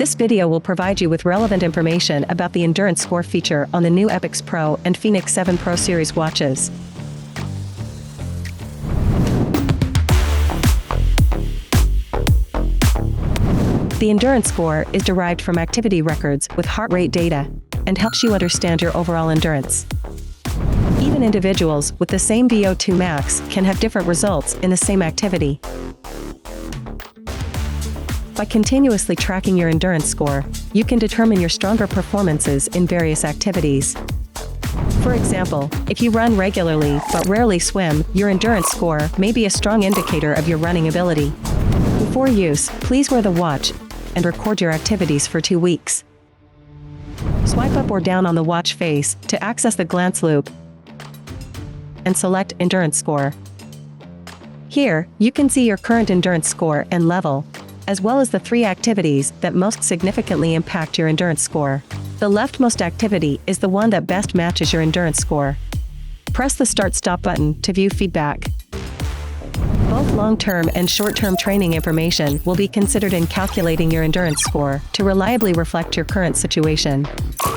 This video will provide you with relevant information about the endurance score feature on the new epix Pro and Fenix 7 Pro series watches. The endurance score is derived from activity records with heart rate data and helps you understand your overall endurance. Even individuals with the same VO2 max can have different results in the same activity. By continuously tracking your endurance score, you can determine your stronger performances in various activities. For example, if you run regularly but rarely swim, your endurance score may be a strong indicator of your running ability. Before use, please wear the watch and record your activities for 2 weeks. Swipe up or down on the watch face to access the glance loop and select Endurance Score. Here, you can see your current endurance score and level, as well as the 3 activities that most significantly impact your endurance score. The leftmost activity is the one that best matches your endurance score. Press the Start/Stop button to view feedback. Both long-term and short-term training information will be considered in calculating your endurance score to reliably reflect your current situation.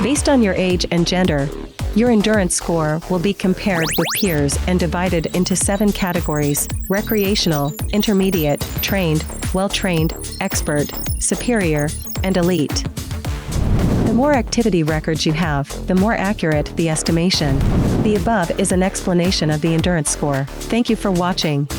Based on your age and gender, your endurance score will be compared with peers and divided into 7 categories: recreational, intermediate, trained, well-trained, expert, superior, and elite. The more activity records you have, the more accurate the estimation. The above is an explanation of the endurance score. Thank you for watching.